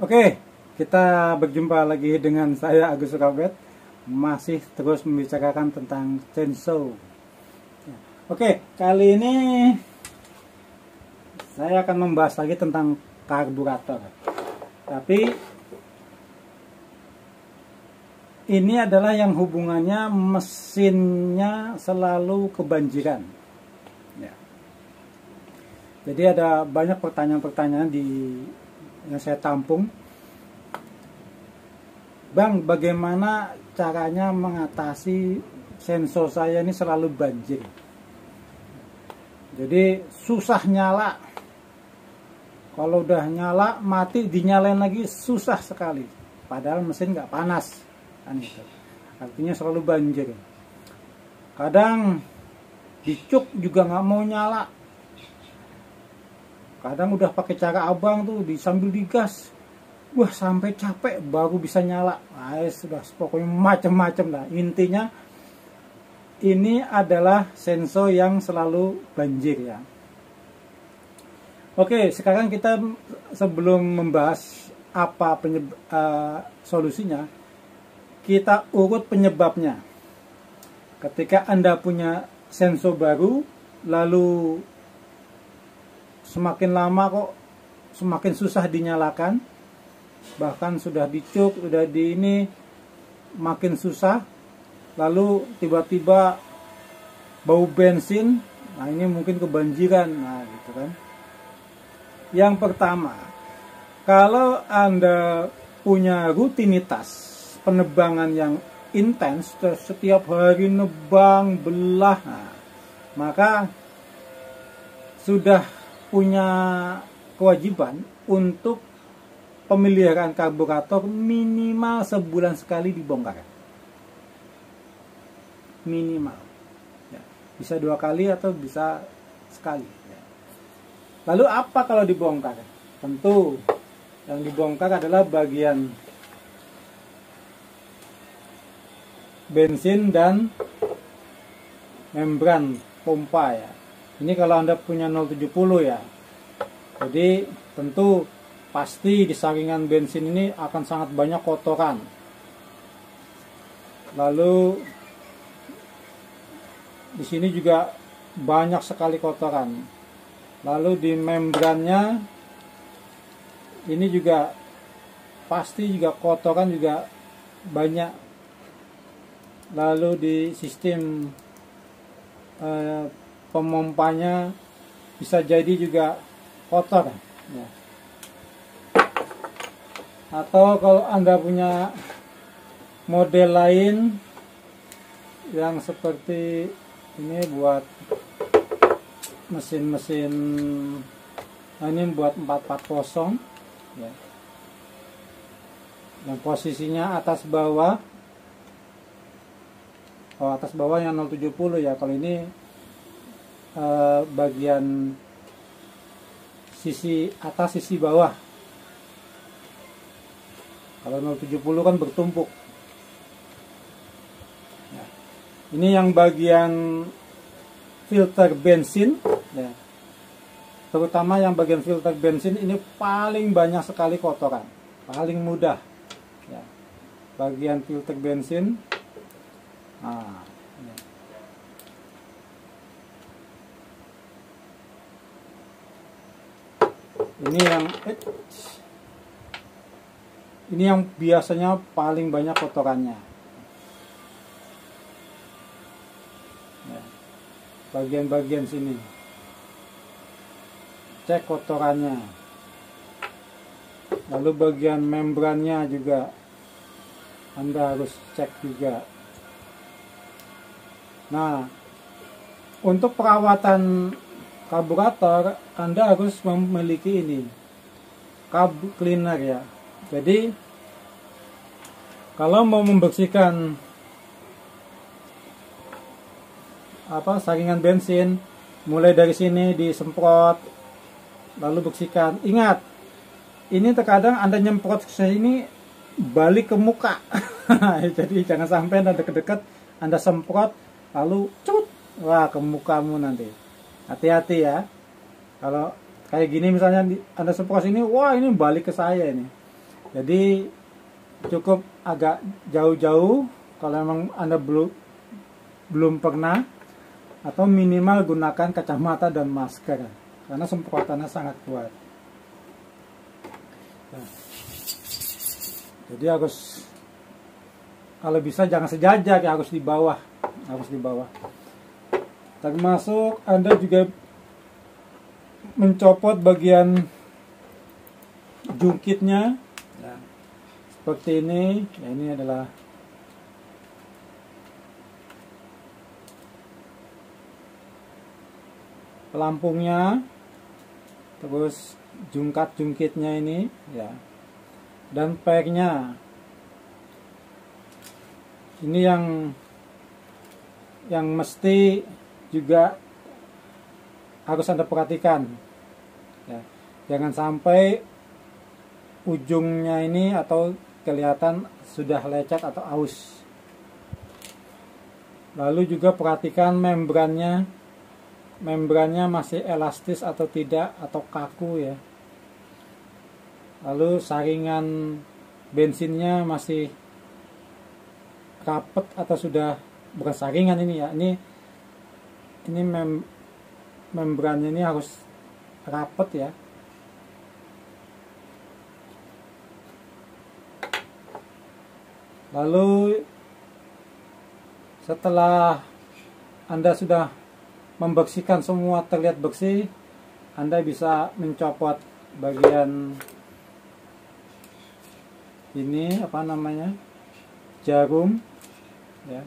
Oke, kita berjumpa lagi dengan saya Agus Robert, masih terus membicarakan tentang chainsaw. Oke, kali ini saya akan membahas lagi tentang karburator. Tapi ini adalah yang hubungannya mesinnya selalu kebanjiran. Ya. Jadi ada banyak pertanyaan-pertanyaan yang saya tampung. Bang, bagaimana caranya mengatasi sensor saya ini selalu banjir? Jadi susah nyala. Kalau udah nyala mati, dinyalain lagi susah sekali. Padahal mesin nggak panas, kan gitu. Artinya selalu banjir. Kadang dicuk juga nggak mau nyala. Kadang udah pakai cara abang tuh sambil digas, wah sampai capek baru bisa nyala. Sudah pokoknya macam-macam lah. Intinya ini adalah sensor yang selalu banjir ya. Oke, sekarang kita sebelum membahas apa solusinya, kita urut penyebabnya. Ketika Anda punya sensor baru, lalu semakin lama kok semakin susah dinyalakan, bahkan sudah dicuk, sudah makin susah, lalu tiba-tiba bau bensin. Nah, ini mungkin kebanjiran. Nah, gitu kan. Yang pertama, kalau Anda punya rutinitas penebangan yang intens, setiap hari nebang belah, maka sudah punya kewajiban untuk pemeliharaan karburator minimal sebulan sekali dibongkar. Minimal. Ya, bisa 2 kali atau bisa sekali. Ya. Lalu apa kalau dibongkar? Tentu yang dibongkar adalah bagian bensin dan membran pompa ya. Ini kalau Anda punya 070 ya. Jadi tentu pasti di saringan bensin ini akan sangat banyak kotoran. Lalu di sini juga banyak sekali kotoran. Lalu di membrannya ini juga pasti juga kotoran juga banyak. Lalu di sistem pemompanya bisa jadi juga kotor ya. Atau kalau Anda punya model lain yang seperti ini buat mesin-mesin, nah ini buat 440 ya, yang posisinya atas bawah. Atas bawah yang 070 ya. Kalau ini bagian sisi atas sisi bawah. Kalau 070 kan bertumpuk ya. Ini yang bagian filter bensin ya. Terutama yang bagian filter bensin ini paling banyak sekali kotoran, paling mudah ya. Bagian filter bensin. Nah, ya. Ini yang biasanya paling banyak kotorannya. Ya. Bagian-bagian sini. Cek kotorannya. Lalu bagian membrannya juga Anda harus cek juga. Nah, untuk perawatan karburator Anda harus memiliki ini, carb cleaner ya. Jadi kalau mau membersihkan saringan bensin, mulai dari sini disemprot lalu bersihkan. Ingat, ini terkadang Anda nyemprot ke sini balik ke muka. Jadi jangan sampai Anda dekat-dekat Anda semprot lalu cut, wah ke mukamu nanti. Hati-hati ya. Kalau kayak gini misalnya Anda semprot ini, wah ini balik ke saya ini. Jadi cukup agak jauh-jauh kalau memang Anda belum pernah, atau minimal gunakan kacamata dan masker karena semprotannya sangat kuat. Nah, jadi harus, kalau bisa jangan sejajar ya, harus di bawah, termasuk Anda juga mencopot bagian jungkitnya ya, seperti ini ya. Ini adalah pelampungnya, terus jungkitnya ini ya, dan pernya ini yang mesti juga harus Anda perhatikan ya. Jangan sampai ujungnya ini atau kelihatan sudah lecet atau aus. Lalu juga perhatikan membrannya masih elastis atau tidak, atau kaku ya. Lalu saringan bensinnya masih rapet atau sudah, bukan saringan ini ya, ini membrannya ini harus rapet ya. Lalu setelah Anda sudah membersihkan semua terlihat bersih, Anda bisa mencopot bagian ini, apa namanya, jarum ya,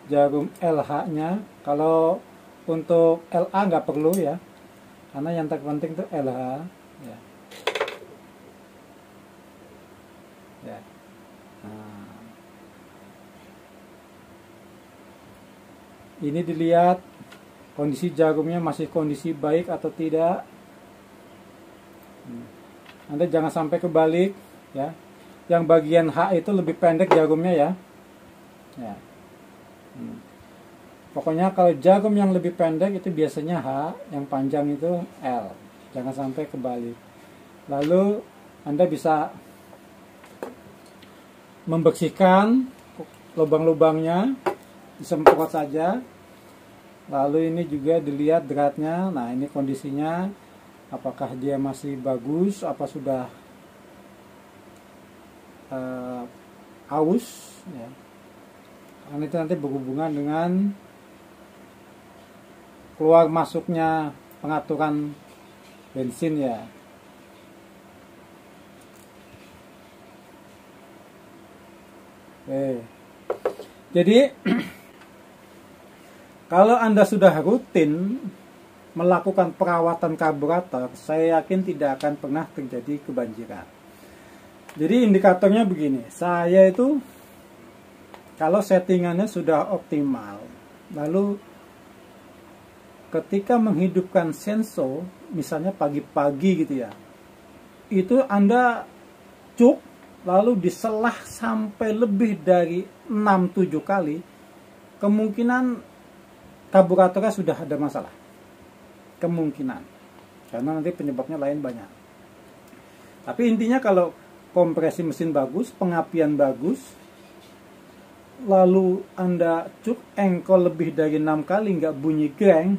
jarum LH-nya. Kalau untuk LA nggak perlu ya, karena yang terpenting itu LH ya. Ya. Nah, ini dilihat kondisi jarumnya masih kondisi baik atau tidak. Anda jangan sampai kebalik ya. Yang bagian H itu lebih pendek jarumnya ya. Ya. Pokoknya kalau jarum yang lebih pendek itu biasanya H, yang panjang itu L. Jangan sampai kebalik. Lalu Anda bisa membersihkan lubang-lubangnya, disemprot saja. Lalu ini juga dilihat dratnya. Nah, ini kondisinya, apakah dia masih bagus, apa sudah aus ya. Karena itu nanti berhubungan dengan keluar masuknya pengaturan bensin ya. Oke. Jadi kalau Anda sudah rutin melakukan perawatan karburator, saya yakin tidak akan pernah terjadi kebanjiran. Jadi indikatornya begini, saya itu kalau settingannya sudah optimal, lalu ketika menghidupkan sensor, misalnya pagi-pagi gitu ya, itu Anda cuk, lalu diselah sampai lebih dari 6-7 kali, kemungkinan karburatornya sudah ada masalah. Kemungkinan. Karena nanti penyebabnya lain banyak. Tapi intinya kalau kompresi mesin bagus, pengapian bagus, lalu Anda cuk engkol lebih dari 6 kali nggak bunyi greng,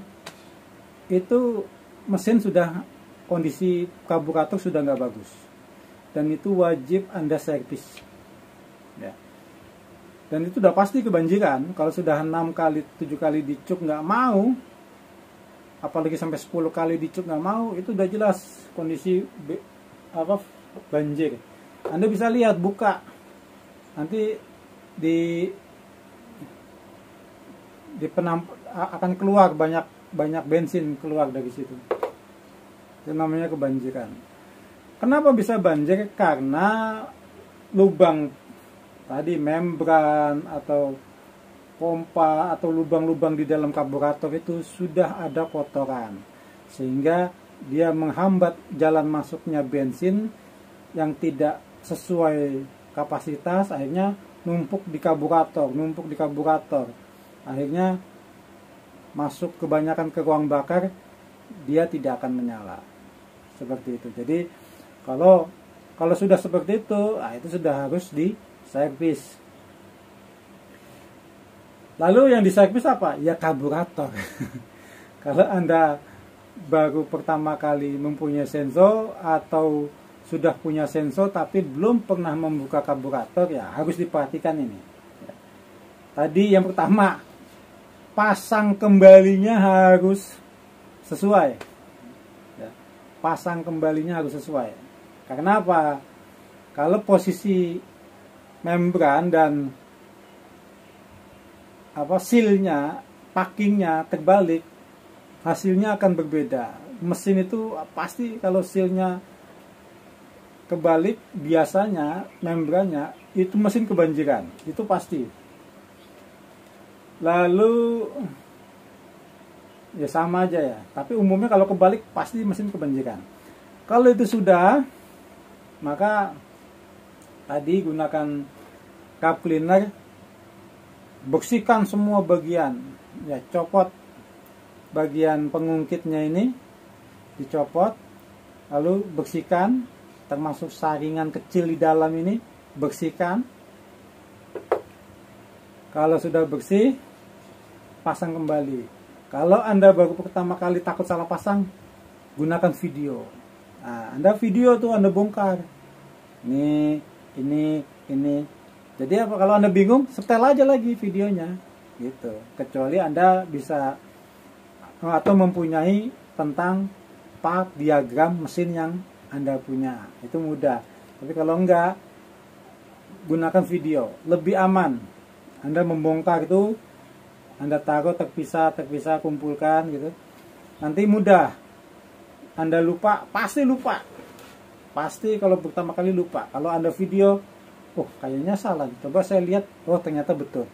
itu mesin sudah, kondisi karburator sudah nggak bagus, dan itu wajib Anda servis ya. Dan itu udah pasti kebanjiran. Kalau sudah 6 kali 7 kali dicuk nggak mau, apalagi sampai 10 kali dicuk nggak mau, itu udah jelas kondisi banjir. Anda bisa lihat, buka nanti di akan keluar banyak bensin keluar dari situ. Itu namanya kebanjiran. Kenapa bisa banjir? Karena lubang tadi, membran atau pompa atau lubang-lubang di dalam karburator itu sudah ada kotoran, sehingga dia menghambat jalan masuknya bensin yang tidak sesuai kapasitas, akhirnya numpuk di karburator, akhirnya masuk kebanyakan ke ruang bakar, dia tidak akan menyala. Seperti itu. Jadi kalau Kalau sudah seperti itu, itu sudah harus diservis. Lalu yang diservis apa? Ya karburator. Kalau Anda baru pertama kali mempunyai sensor atau sudah punya sensor tapi belum pernah membuka karburator, ya harus diperhatikan ini. Tadi yang pertama, pasang kembalinya harus sesuai. Pasang kembalinya harus sesuai. Karena apa? Kalau posisi membran dan sealnya, packingnya terbalik, hasilnya akan berbeda. Mesin itu pasti kalau sealnya kebalik, biasanya membrannya itu mesin kebanjiran, itu pasti. Lalu ya sama aja ya, tapi umumnya kalau kebalik pasti mesin kebanjiran. Kalau itu sudah, maka tadi gunakan carb cleaner, bersihkan semua bagian, ya copot bagian pengungkitnya ini, dicopot, lalu bersihkan, termasuk saringan kecil di dalam ini, bersihkan. Kalau sudah bersih, pasang kembali. Kalau Anda baru pertama kali takut salah pasang, gunakan video. Nah, Anda video tuh Anda bongkar. Ini. Jadi kalau Anda bingung, setel aja lagi videonya, gitu. Kecuali Anda bisa atau mempunyai tentang part diagram mesin yang Anda punya, itu mudah. Tapi kalau enggak, gunakan video, lebih aman. Anda membongkar itu, Anda taruh terpisah, kumpulkan gitu. Nanti mudah. Anda lupa, pasti lupa. Pasti kalau pertama kali lupa. Kalau Anda video, oh kayaknya salah. Coba saya lihat, oh ternyata betul.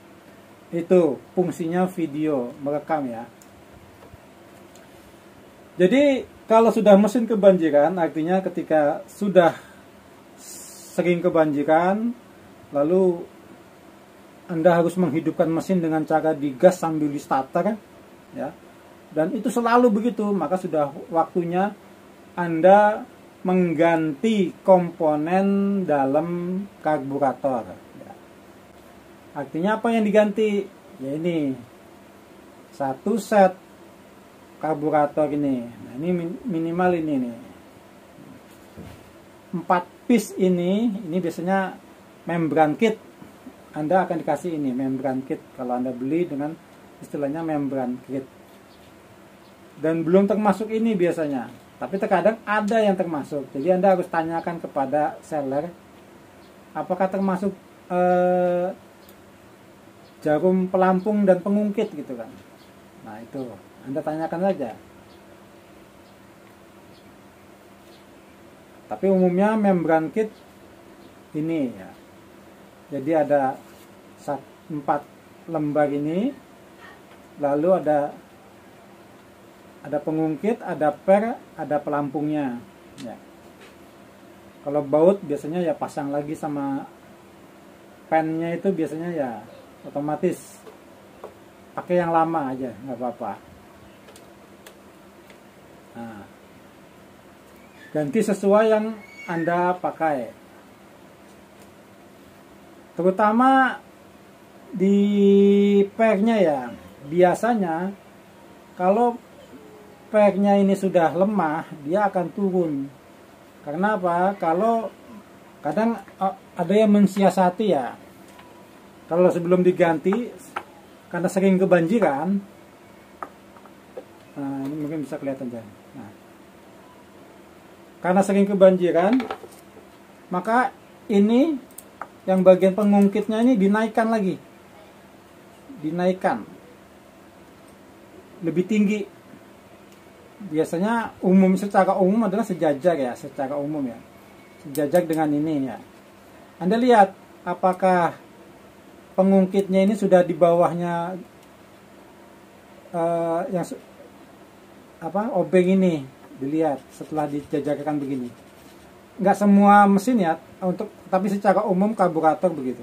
Itu fungsinya video, merekam ya. Jadi kalau sudah mesin kebanjiran, artinya ketika sudah sering kebanjiran, lalu Anda harus menghidupkan mesin dengan cara digas sambil di starter, ya. Dan itu selalu begitu, maka sudah waktunya Anda mengganti komponen dalam karburator. Ya. Artinya apa yang diganti? Ya ini satu set karburator ini. Nah, ini minimal ini nih. 4 piece ini biasanya membran kit. Anda akan dikasih ini membran kit kalau Anda beli dengan istilahnya membran kit. Dan belum termasuk ini biasanya. Tapi terkadang ada yang termasuk. Jadi Anda harus tanyakan kepada seller apakah termasuk jarum pelampung dan pengungkit gitu kan. Nah, itu Anda tanyakan saja. Tapi umumnya membran kit ini ya. Jadi ada 4 lembar ini, lalu ada pengungkit, ada per, ada pelampungnya. Ya. Kalau baut biasanya ya pasang lagi sama pennya itu biasanya ya otomatis pakai yang lama aja, nggak apa-apa. Nah, ganti sesuai yang Anda pakai. Terutama di pernya ya, biasanya kalau pernya ini sudah lemah, dia akan turun. Karena apa? Kalau kadang ada yang mensiasati ya, kalau sebelum diganti karena sering kebanjiran, nah ini mungkin bisa kelihatan aja. Nah, karena sering kebanjiran, maka ini yang bagian pengungkitnya ini dinaikkan lagi, dinaikkan lebih tinggi. Biasanya secara umum adalah sejajar ya, secara umum ya, sejajar dengan ini ya. Anda lihat apakah pengungkitnya ini sudah di bawahnya yang obeng ini, dilihat setelah dijajarkan begini. Nggak semua mesin ya, tapi secara umum karburator begitu.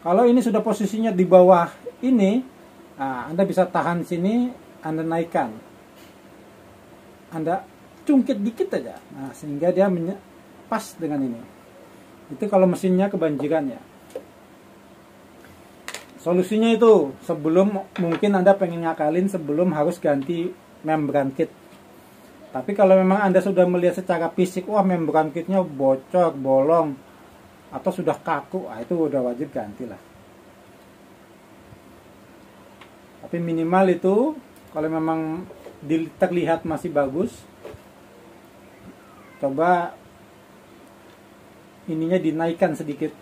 Kalau ini sudah posisinya di bawah ini, nah, Anda bisa tahan sini, Anda naikkan, Anda cungkit dikit aja, nah sehingga dia pas dengan ini. Itu kalau mesinnya kebanjiran ya. Solusinya itu, sebelum mungkin Anda pengen ngakalin sebelum harus ganti membran kit. Tapi kalau memang Anda sudah melihat secara fisik, wah membran kitnya bocor, bolong, atau sudah kaku, itu udah wajib gantilah. Tapi minimal itu, kalau memang terlihat masih bagus, coba ininya dinaikkan sedikit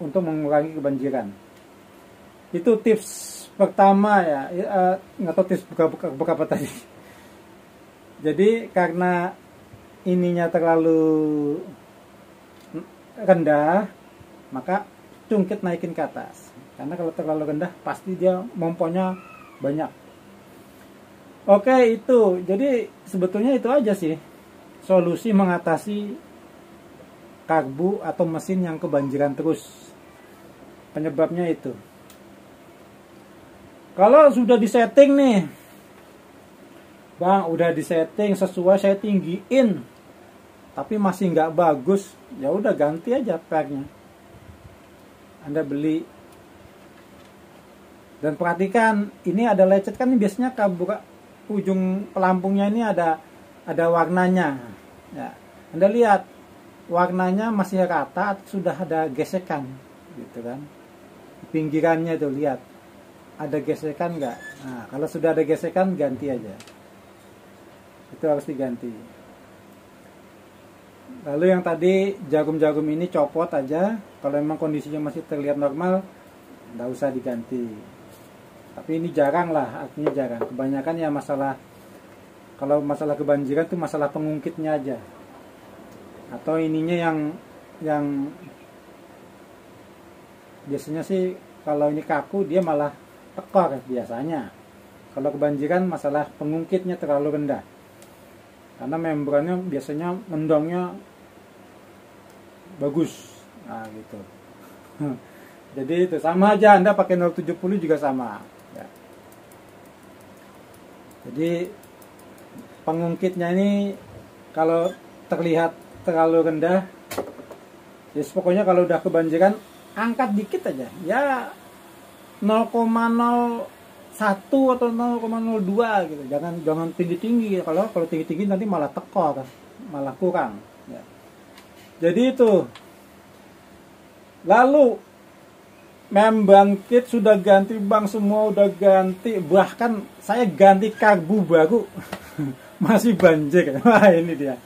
untuk mengurangi kebanjiran. Itu tips pertama ya. Nggak tahu tips buka apa tadi. Jadi karena ininya terlalu rendah, maka cungkit naikin ke atas. Karena kalau terlalu rendah pasti dia momponya banyak. Oke, itu. Jadi sebetulnya itu aja sih solusi mengatasi karbu atau mesin yang kebanjiran terus. Penyebabnya itu. Kalau sudah disetting nih, Bang, udah disetting sesuai, saya tinggiin, tapi masih nggak bagus, ya udah ganti aja pernya. Anda beli. Dan perhatikan, ini ada lecet kan, biasanya ujung pelampungnya ini ada warnanya. Ya, Anda lihat warnanya masih rata, sudah ada gesekan, gitu kan? Pinggirannya tuh lihat, ada gesekan nggak? Nah, kalau sudah ada gesekan, ganti aja. Itu harus diganti. Lalu yang tadi jarum-jarum ini copot aja. Kalau memang kondisinya masih terlihat normal, nggak usah diganti. Tapi ini jarang lah, artinya jarang. Kebanyakan ya kalau masalah kebanjiran tuh masalah pengungkitnya aja. Atau ininya yang biasanya sih kalau ini kaku dia malah tekor biasanya. Kalau kebanjiran masalah pengungkitnya terlalu rendah. Karena membrannya biasanya mendongnya bagus. Nah gitu. Jadi itu sama aja, Anda pakai 070 juga sama ya. Jadi pengungkitnya ini kalau terlihat terlalu rendah, ya pokoknya kalau udah kebanjiran angkat dikit aja ya, 0,01 atau 0,02 gitu. Jangan tinggi-tinggi. Kalau tinggi-tinggi nanti malah tekor, malah kurang ya. Jadi itu. Lalu membran kit sudah ganti, Bang, semua udah ganti, bahkan saya ganti karbu baru masih banjir. Wah, ini dia.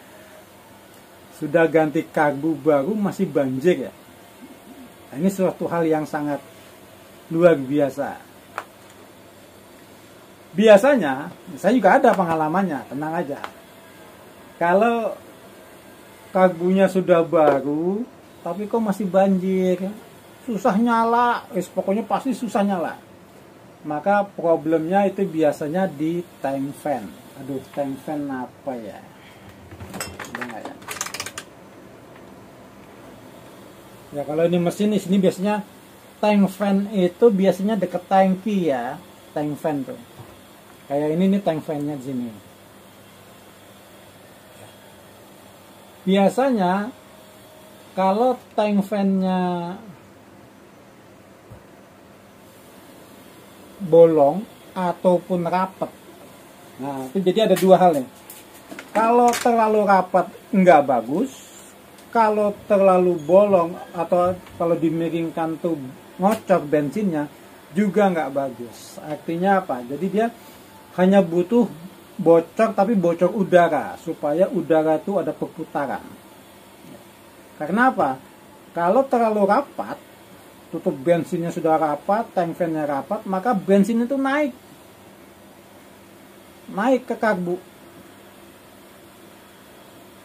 Sudah ganti karbu baru masih banjir ya. Ini suatu hal yang sangat luar biasa. Biasanya, saya juga ada pengalamannya, tenang aja. Kalau karbunya sudah baru, tapi kok masih banjir, susah nyala, pokoknya pasti susah nyala. Maka problemnya itu biasanya di tank fan. Aduh, tank fan apa ya? Ya? Ya kalau ini mesin di sini biasanya tank fan itu biasanya deket tangki ya, tank fan tuh. Kayak ini nih tank fan-nya di sini. Biasanya kalau tank fan-nya bolong ataupun rapat, nah itu jadi ada dua hal ya. Kalau terlalu rapat nggak bagus, kalau terlalu bolong atau kalau dimiringkan tuh ngocor bensinnya juga nggak bagus. Artinya apa? Jadi dia hanya butuh bocor, tapi bocor udara supaya udara itu ada perputaran. Karena apa? Kalau terlalu rapat, tutup bensinnya sudah rapat, tank fan-nya rapat, maka bensin itu naik ke karbu,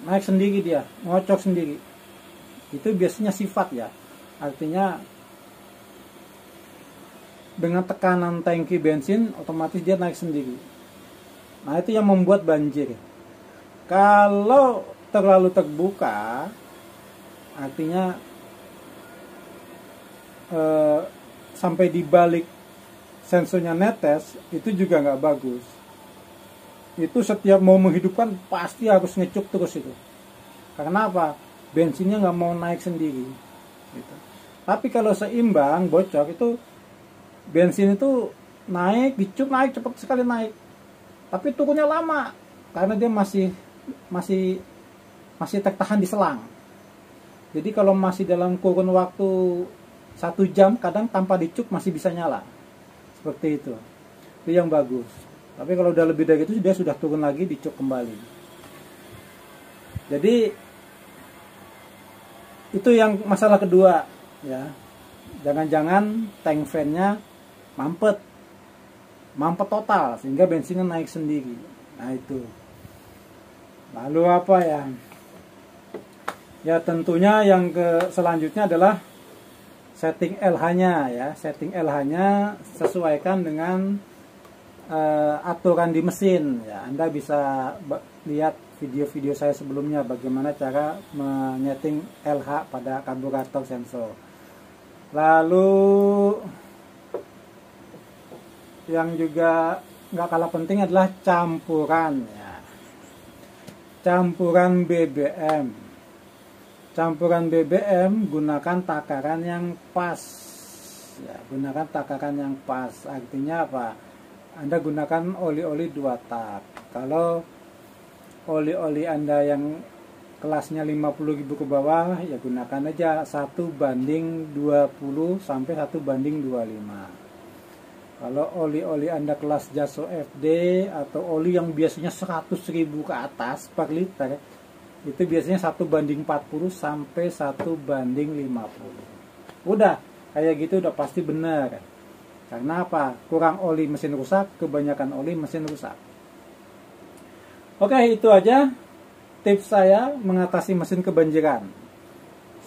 naik sendiri dia, ngocor sendiri. Itu biasanya sifat ya. Artinya dengan tekanan tangki bensin otomatis dia naik sendiri. Nah itu yang membuat banjir. Kalau terlalu terbuka, artinya sampai di balik sensornya netes, itu juga nggak bagus. Itu setiap mau menghidupkan pasti harus ngecuk terus itu. Karena apa? bensinnya nggak mau naik sendiri gitu. Tapi kalau seimbang bocor itu bensin itu naik, dicup naik cepat sekali naik, tapi turunnya lama karena dia masih tertahan di selang. Jadi kalau masih dalam kurun waktu 1 jam, kadang tanpa dicup masih bisa nyala seperti itu yang bagus. Tapi kalau udah lebih dari itu dia sudah turun lagi, dicup kembali. Jadi itu yang masalah kedua ya, jangan-jangan tank fan-nya mampet total sehingga bensinnya naik sendiri. Nah itu. Lalu apa ya? Ya tentunya yang selanjutnya adalah setting LH-nya ya. Setting LH-nya sesuaikan dengan aturan di mesin ya. Anda bisa lihat video-video saya sebelumnya bagaimana cara menyeting LH pada karburator sensor. Lalu yang juga nggak kalah penting adalah campuran ya. Campuran BBM. Campuran BBM gunakan takaran yang pas ya, gunakan takaran yang pas. Artinya apa? Anda gunakan oli-oli 2 tak. Kalau oli-oli Anda yang kelasnya 50.000 ke bawah ya gunakan aja 1:20 sampai 1:25. Kalau oli-oli Anda kelas Jaso FD atau oli yang biasanya 100.000 ke atas per liter, itu biasanya 1:40 sampai 1:50. Udah kayak gitu udah pasti benar. Karena apa? Kurang oli mesin rusak, kebanyakan oli mesin rusak. Oke, itu aja tips saya mengatasi mesin kebanjiran.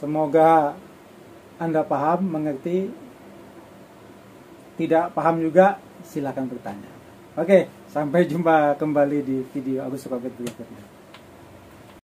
Semoga Anda paham, mengerti. Tidak paham juga silakan bertanya. Oke, sampai jumpa kembali di video Agus Robert berikutnya.